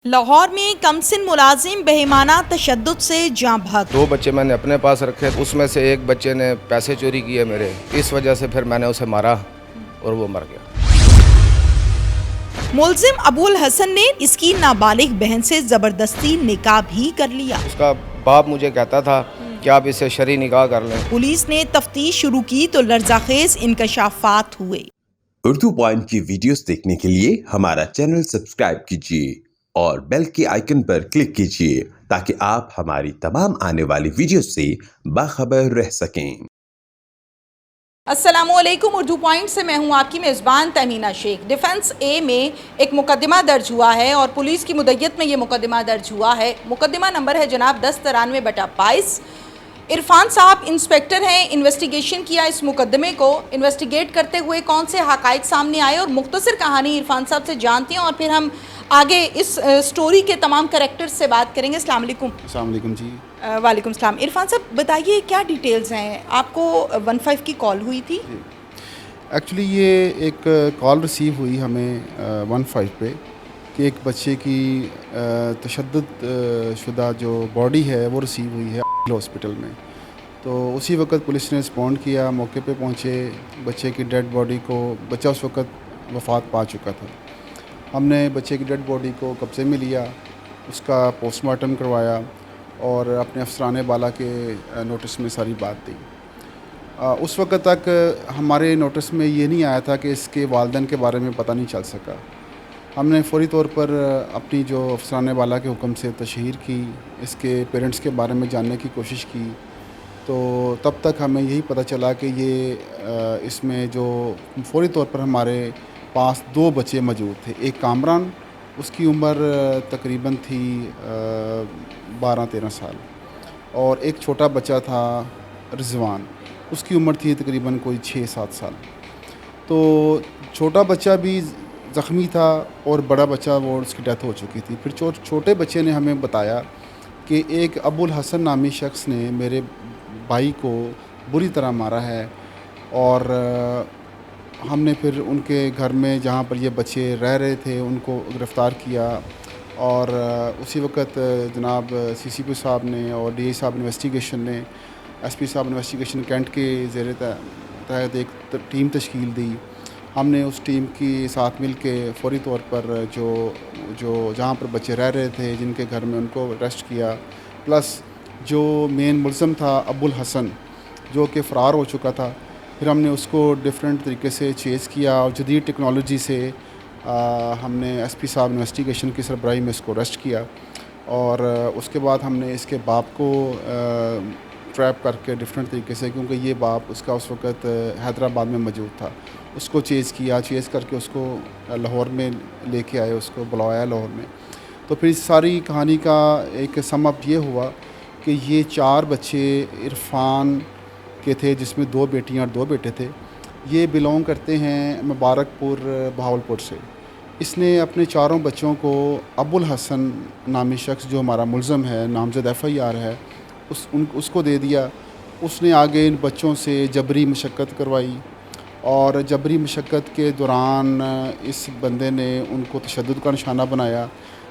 لاہور میں کم سن ملازم بہیمانہ تشدد سے جاں بحق۔ 2 بچے میں نے اپنے پاس رکھے، اس میں سے ایک بچے نے پیسے چوری کیے میرے، اس وجہ سے پھر میں نے اسے مارا اور وہ مر گیا۔ ملزم ابو الحسن نے اس کی نابالغ بہن سے زبردستی نکاح بھی کر لیا۔ اس کا باپ مجھے کہتا تھا کہ آپ اسے شرعی نکاح کر لیں۔ پولیس نے تفتیش شروع کی تو لرزاخیز انکشافات ہوئے۔ اردو پوائنٹ کی ویڈیوز دیکھنے کے لیے ہمارا چینل سبسکرائب کیجیے اور بیل کے آئیکن پر کلک کیجیے تاکہ آپ ہماری تمام آنے والی ویڈیوز سے باخبر رہ سکیں۔ السلام علیکم، اردو پوائنٹ سے میں ہوں آپ کی میزبان تہمینہ شیخ۔ ڈیفنس اے میں ایک مقدمہ درج ہوا ہے اور پولیس کی مدیت میں یہ مقدمہ درج ہوا ہے۔ مقدمہ نمبر ہے جناب 1093/22۔ عرفان صاحب انسپیکٹر ہیں، انویسٹیگیشن کیا اس مقدمے کو۔ انویسٹیگیٹ کرتے ہوئے کون سے حقائق سامنے آئے اور مختصر کہانی عرفان صاحب سے جانتے ہیں اور پھر ہم آگے اس سٹوری کے تمام کریکٹرز سے بات کریں گے۔ السلام علیکم۔ السلام علیکم جی۔ وعلیکم السلام۔ عرفان صاحب بتائیے کیا ڈیٹیلز ہیں؟ آپ کو 15 کی کال ہوئی تھی؟ ایکچولی یہ ایک کال ریسیو ہوئی ہمیں 15 پہ کہ ایک بچے کی تشدد شدہ جو باڈی ہے وہ ریسیو ہوئی ہے ہاسپٹل میں۔ تو اسی وقت پولیس نے رسپونڈ کیا، موقع پہ پہنچے، بچے کی ڈیڈ باڈی کو، بچہ اس وقت وفات پا چکا تھا، ہم نے بچے کی ڈیڈ باڈی کو قبضے میں لیا، اس کا پوسٹ مارٹم کروایا اور اپنے افسران بالا کے نوٹس میں ساری بات دی۔ اس وقت تک ہمارے نوٹس میں یہ نہیں آیا تھا کہ اس کے والدین کے بارے میں پتہ نہیں چل سکا۔ ہم نے فوری طور پر اپنی جو افسران بالا کے حکم سے تشہیر کی، اس کے پیرنٹس کے بارے میں جاننے کی کوشش کی، تو تب تک ہمیں یہی پتہ چلا کہ یہ اس میں جو فوری طور پر ہمارے پاس 2 بچے موجود تھے۔ ایک کامران، اس کی عمر تقریباً تھی 12-13 سال، اور ایک چھوٹا بچہ تھا رضوان، اس کی عمر تھی تقریباً کوئی 6-7 سال۔ تو چھوٹا بچہ بھی زخمی تھا اور بڑا بچہ وہ اس کی ڈیتھ ہو چکی تھی۔ پھر چھوٹے بچے نے ہمیں بتایا کہ ایک ابو الحسن نامی شخص نے میرے بھائی کو بری طرح مارا ہے، اور ہم نے پھر ان کے گھر میں جہاں پر یہ بچے رہ رہے تھے ان کو گرفتار کیا، اور اسی وقت جناب سی پی صاحب نے اور ڈی اے صاحب انویسٹیگیشن نے، ایس پی صاحب انویسٹیگیشن کینٹ کے زیر تحت ایک ٹیم تشکیل دی۔ ہم نے اس ٹیم کے ساتھ مل کے فوری طور پر جو جہاں پر بچے رہ رہے تھے جن کے گھر میں، ان کو اریسٹ کیا، پلس جو مین ملزم تھا ابو الحسن جو کہ فرار ہو چکا تھا، پھر ہم نے اس کو ڈیفرنٹ طریقے سے چیز کیا اور جدید ٹیکنالوجی سے ہم نے ایس پی صاحب انویسٹیگیشن کی سربراہی میں اس کو اریسٹ کیا، اور اس کے بعد ہم نے اس کے باپ کو ٹریپ کر کے ڈفرینٹ طریقے سے، کیونکہ یہ باپ اس کا اس وقت حیدرآباد میں موجود تھا، اس کو چیز کیا، چیز کر کے اس کو لاہور میں لے کے آئے، اس کو بلایا لاہور میں۔ تو پھر اس ساری کہانی کا ایک سم اپ یہ ہوا کہ یہ 4 بچے عرفان کے تھے، جس میں 2 بیٹیاں اور 2 بیٹے تھے۔ یہ بلونگ کرتے ہیں مبارک پور بہاولپور سے۔ اس نے اپنے 4 بچوں کو ابو الحسن نامی شخص جو ہمارا ملزم ہے، نامزد FIR ہے، اس کو دے دیا۔ اس نے آگے ان بچوں سے جبری مشقت کروائی، اور جبری مشقت کے دوران اس بندے نے ان کو تشدد کا نشانہ بنایا،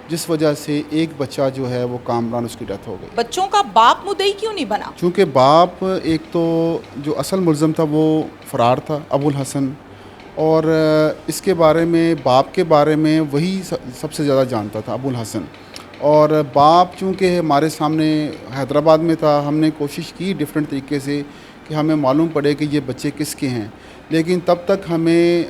جس وجہ سے ایک بچہ جو ہے وہ کامران، اس کی ڈیتھ ہو گئی۔ بچوں کا باپ مدعی کیوں نہیں بنا؟ چونکہ باپ ایک تو جو اصل ملزم تھا وہ فرار تھا ابو الحسن، اور اس کے بارے میں، باپ کے بارے میں وہی سب سے زیادہ جانتا تھا ابو الحسن، اور باپ چونکہ ہمارے سامنے حیدرآباد میں تھا، ہم نے کوشش کی ڈفرینٹ طریقے سے کہ ہمیں معلوم پڑے کہ یہ بچے کس کے ہیں، لیکن تب تک ہمیں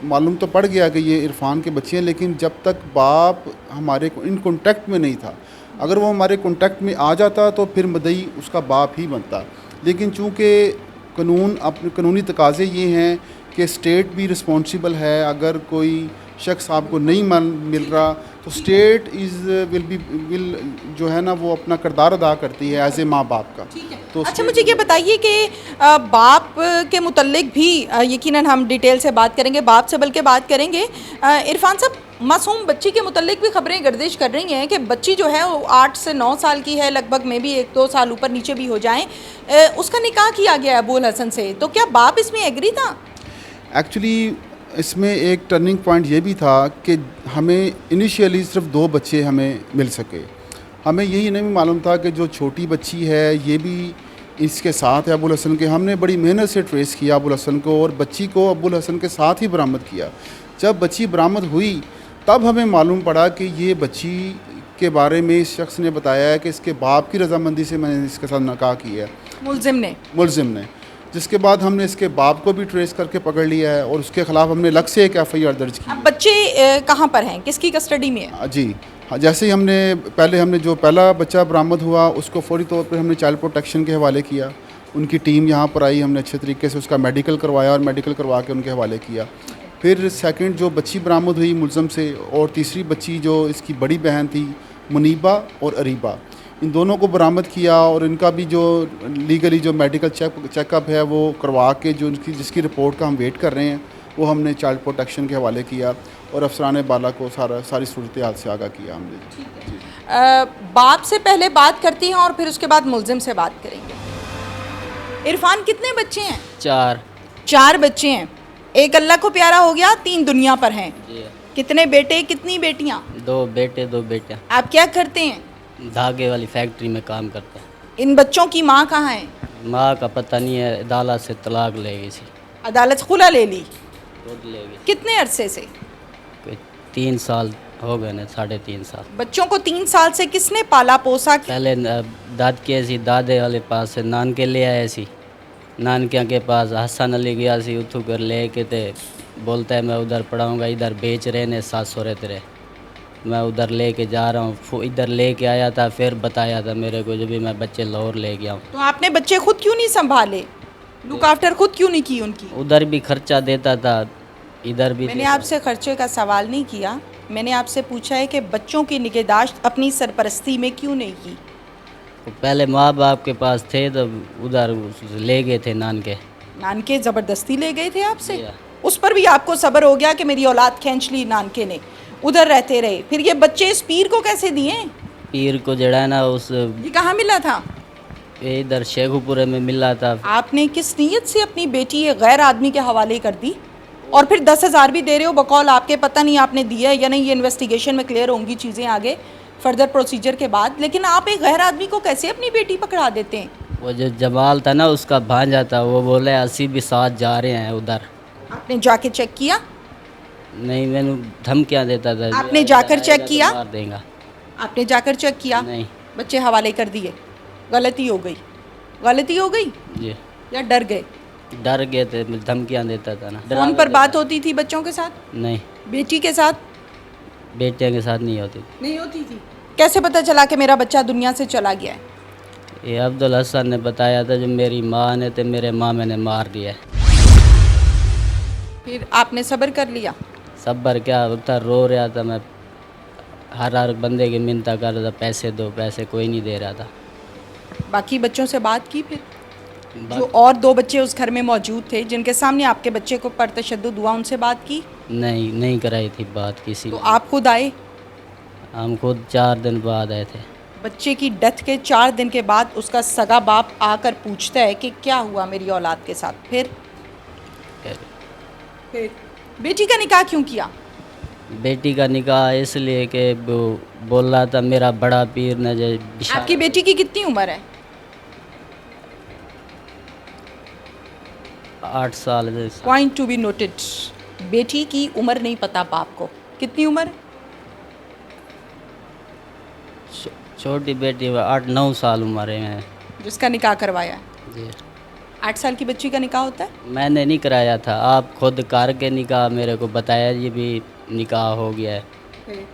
معلوم تو پڑ گیا کہ یہ عرفان کے بچے ہیں، لیکن جب تک باپ ہمارے ان کانٹیکٹ میں نہیں تھا۔ اگر وہ ہمارے کانٹیکٹ میں آ جاتا تو پھر مدعی اس کا باپ ہی بنتا، لیکن چونکہ قانونی تقاضے یہ ہیں کہ اسٹیٹ بھی رسپانسیبل ہے، اگر کوئی شخص آپ کو نہیں مل رہا تو اسٹیٹ ول جو ہے نا وہ اپنا کردار ادا کرتی ہے ایز اے ماں باپ کا۔ تو اچھا مجھے یہ بتائیے کہ باپ کے متعلق بھی یقیناً ہم ڈیٹیل سے بات کریں گے، باپ سے بلکہ بات کریں گے۔ عرفان صاحب، معصوم بچی کے متعلق بھی خبریں گردش کر رہی ہیں کہ بچی جو ہے وہ 8 سے 9 سال کی ہے، لگ بھگ میں بھی 1-2 سال اوپر نیچے بھی ہو جائیں، اس کا نکاح کیا گیا ابو الحسن سے، تو کیا باپ اس میں ایگری تھا؟ ایکچولی اس میں ایک ٹرننگ پوائنٹ یہ بھی تھا کہ ہمیں انیشیلی صرف 2 بچے ہمیں مل سکے. ہمیں یہی نہیں معلوم تھا کہ جو چھوٹی بچی ہے یہ بھی اس کے ساتھ ہے ابوالحسن کے. ہم نے بڑی محنت سے ٹریس کیا ابوالحسن کو اور بچی کو ابوالحسن کے ساتھ ہی برآمد کیا. جب بچی برآمد ہوئی تب ہمیں معلوم پڑا کہ یہ بچی کے بارے میں اس شخص نے بتایا ہے کہ اس کے باپ کی رضامندی سے میں نے اس کے ساتھ نکاح کیا ہے ملزم نے. جس کے بعد ہم نے اس کے باپ کو بھی ٹریس کر کے پکڑ لیا ہے اور اس کے خلاف ہم نے الگ سے ایک FIR درج کی. اب بچے کہاں پر ہیں, کس کی کسٹڈی میں ہے؟ جی جیسے ہی ہم نے جو پہلا بچہ برآمد ہوا اس کو فوری طور پر ہم نے چائلڈ پروٹیکشن کے حوالے کیا. ان کی ٹیم یہاں پر آئی, ہم نے اچھے طریقے سے اس کا میڈیکل کروایا اور میڈیکل کروا کے ان کے حوالے کیا. پھر سیکنڈ جو بچی برآمد ہوئی ملزم سے, اور تیسری بچی جو اس کی بڑی بہن تھی منیبہ اور اریبہ, ان دونوں کو برآمد کیا اور ان کا بھی جو لیگلی جو میڈیکل چیک اپ ہے وہ کروا کے جو جس کی رپورٹ کا ہم ویٹ کر رہے ہیں وہ ہم نے چائلڈ پروٹیکشن کے حوالے کیا اور افسران بالا کو ساری صورتحال سے آگاہ کیا ہم نے. باپ سے پہلے بات کرتی ہیں اور پھر اس کے بعد ملزم سے بات کریں گے. عرفان کتنے بچے ہیں؟ 4 بچے ہیں. ایک اللہ کو پیارا ہو گیا, 3 دنیا پر ہیں. کتنے بیٹے کتنی بیٹیاں؟ 2 بیٹے 2 بیٹیاں. آپ کیا کرتے ہیں؟ دھاگے والی فیکٹری میں کام کرتے ہیں. ان بچوں کی ماں کہاں ہے؟ ماں کا پتہ نہیں ہے, عدالت سے طلاق لے گئی تھی. عدالت خلا لے لی؟ خود لے گئی. کتنے عرصے سے؟ کوئی 3 سال ہو گئے نا, 3.5 سال. بچوں کو 3 سال سے کس نے پالا پوسا؟ پہلے داد کے سی دادے والے پاس سے نان کے لے آئے سی. نانکیاں کے پاس حسن علی گیا سی, اتھو کر لے کے تے بولتا ہے میں ادھر پڑھاؤں گا, ادھر بیچ رہے نے 700 رہتے رہے. میں ادھر لے کے جا رہا ہوں, ادھر لے کے آیا تھا, پھر بتایا تھا میرے کو جب بھی میں بچے لاہور لے گیا ہوں. تو آپ نے بچے خود کیوں نہیں سنبھالے, لک آفٹر خود کیوں نہیں کی ان کی؟ ادھر بھی خرچہ دیتا تھا, ادھر بھی. میں نے آپ سے خرچے کا سوال نہیں کیا, میں نے آپ سے پوچھا ہے کہ بچوں کی نگہداشت اپنی سرپرستی میں کیوں نہیں کی؟ پہلے ماں باپ کے پاس تھے تو ادھر لے گئے تھے نان کے زبردستی لے گئے تھے آپ سے. اس پر بھی آپ کو صبر ہو گیا کہ میری اولاد کھینچ لی نانکے نے, ادھر رہتے رہے. پھر یہ بچے اس پیر کو کیسے دیے؟ پیر کو جڑا ہے نا اس یہ کہاں ملا تھا؟ ادھر شیخو پورے میں ملا تھا. آپ نے کس نیت سے اپنی بیٹی غیر آدمی کے حوالے کر دی اور پھر 10,000 بھی دے رہے ہو بقول آپ کے, پتہ نہیں آپ نے دیا ہے یا نہیں, یہ انویسٹیگیشن میں کلیئر ہوں گی چیزیں آگے فردر پروسیجر کے بعد. لیکن آپ ایک غیر آدمی کو کیسے اپنی بیٹی پکڑا دیتے ہیں؟ وہ جو جمال تھا نا اس کا بھانجا تھا, وہ بولے اسی بھی ساتھ جا رہے ہیں ادھر. آپ نے جا کے چیک کیا؟ نہیں, میں نے دھمکیاں دیتا تھا. آپ نے جا کر چیک کیا؟ مار دیں گا. آپ نے جا کر چیک کیا؟ نہیں. بچے حوالے کر دیے, غلطی ہو گئی جی. یا ڈر گئے؟ ڈر گئے تھے, دھمکیاں دیتا تھا نا. فون پر بات ہوتی تھی بچوں کے ساتھ؟ نہیں. بیٹی کے ساتھ؟ بیٹے کے ساتھ نہیں ہوتی تھی. کیسے پتہ چلا کہ میرا بچہ دنیا سے چلا گیا ہے؟ یہ عبدالحسن نے بتایا تھا, جو میری ماں نے تے میرے ماں میں نے مار دیا. پھر آپ نے صبر کر لیا؟ صبر کیا, اتنا رو رہا تھا میں, ہر بندے کی منتیں کر رہا تھا, پیسے دو, پیسے کوئی نہیں دے رہا تھا. باقی بچوں سے بات کی پھر؟ جو اور 2 بچے اس گھر میں موجود تھے جن کے سامنے آپ کے بچے کو پر تشدد ہوا, ان سے بات کی؟ نہیں کرائی تھی بات کسی. تو آپ خود آئے؟ ہم خود 4 دن بعد آئے تھے. بچے کی ڈیتھ کے 4 دن کے بعد اس کا سگا باپ آ کر پوچھتا ہے کہ کیا ہوا میری اولاد کے ساتھ. پھر بیٹی کا نکاح کیوں کیا؟ بیٹی کا نکاح اس لیے کہ وہ بول رہا تھا میرا بڑا پیر نے جو. آپ کی بیٹی کی کتنی عمر ہے؟ 8 سال. پوائنٹ ٹو بی نوٹڈ, بیٹی کی عمر نہیں پتا باپ کو. کتنی عمر ہے؟ چھوٹی بیٹی 8-9 سال عمر ہے جس کا نکاح کروایا ہے. جی. 8 سال کی بچی کا نکاح ہوتا ہے؟ میں نے نہیں کرایا تھا, آپ خود کر کے نکاح میرے کو بتایا یہ بھی نکاح ہو گیا ہے.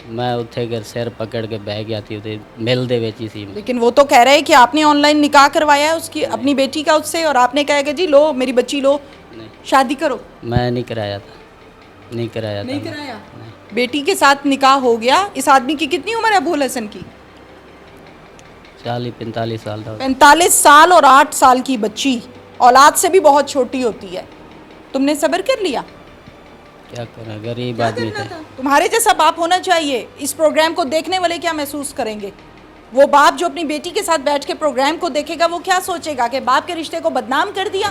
میں اتھے کر سر پکڑ کے بہ گیا تھی, مل دے بیچی سی. لیکن وہ تو کہہ رہے ہیں کہ آپ نے آن لائن نکاح کروایا ہے اس کی, اپنی بیٹی کا اس سے, اور آپ نے کہا کہ جی لو میری بچی لو, شادی کرو. میں نہیں کرایا تھا. نہیں کرایا. بیٹی کے ساتھ نکاح ہو گیا. اس آدمی کی کتنی عمر ہے ابوالحسن کی؟ 40-45 سال. 45 سال اور 8 سال کی بچی اولاد سے بھی بہت چھوٹی ہوتی ہے. تم نے صبر کر لیا؟ کیا کریں, غریب آدمی تھے. تمہارے جیسا باپ ہونا چاہیے. اس پروگرام کو دیکھنے والے کیا محسوس کریں گے؟ وہ باپ جو اپنی بیٹی کے ساتھ بیٹھ کے پروگرام کو دیکھے گا وہ کیا سوچے گا کہ باپ کے رشتے کو بدنام کر دیا.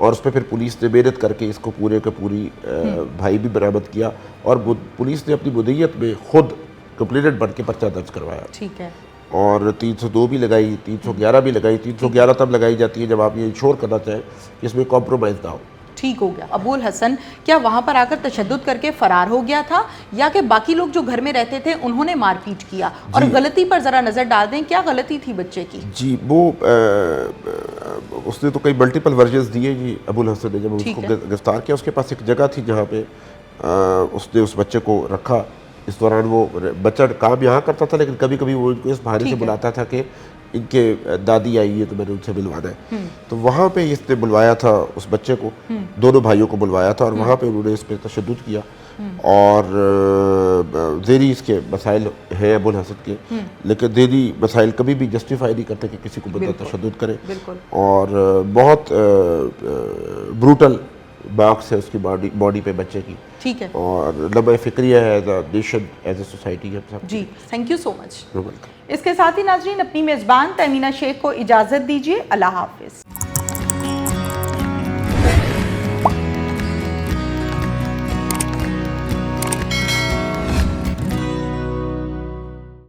اور اس پہ پھر پولیس نے محنت کر کے اس کو پورے کا پوری بھائی بھی برآمد کیا، اور پولیس نے اپنی مدیت میں خود کمپلیننٹ بن کے پرچہ درج کروایا، ٹھیک ہے، اور 302 بھی لگائی، 311 بھی لگائی۔ 311 تب لگائی جاتی ہے جب آپ یہ انشور کرنا چاہیں کہ اس میں کمپرومائز نہ ہو۔ ٹھیک ہو گیا۔ ابو الحسن کیا وہاں پر آ کر تشدد کر کے فرار ہو گیا تھا، یا کہ باقی لوگ جو گھر میں رہتے تھے انہوں نے مار پیٹ کیا؟ اور غلطی پر ذرا نظر ڈال دیں، کیا غلطی تھی بچے کی؟ جی وہ اس نے تو کئی ملٹیپل ورژنز دیے جی ابو الحسن نے جب اس کو گرفتار کیا۔ اس کے پاس ایک جگہ تھی جہاں پہ اس نے اس بچے کو رکھا۔ اس دوران وہ بچہ کام یہاں کرتا تھا، لیکن کبھی کبھی وہ ان کو اس بہانے سے بلاتا تھا کہ ان کے دادی آئی ہے تو میں نے ان سے ملوانا ہے، تو وہاں پہ اس نے بلوایا تھا اس بچے کو، دونوں بھائیوں کو بلوایا تھا، اور وہاں پہ انہوں نے اس پہ تشدد کیا، اور ذیلی اس کے مسائل ہیں ابو الحسن کے، لیکن ذیلی مسائل کبھی بھی جسٹیفائی نہیں کرتے کہ کسی کو بندہ تشدد کرے، اور بہت بروٹل باکس ہے اس کی باڈی پہ بچے کی، ٹھیک ہے، اور لمبا فکریہ ہے as a nation, as a society ہے سب۔ جی تھینک یو سو مچ۔ اس کے ساتھ ہی ناظرین اپنی میزبان تہمینہ شیخ کو اجازت دیجیے، اللہ حافظ۔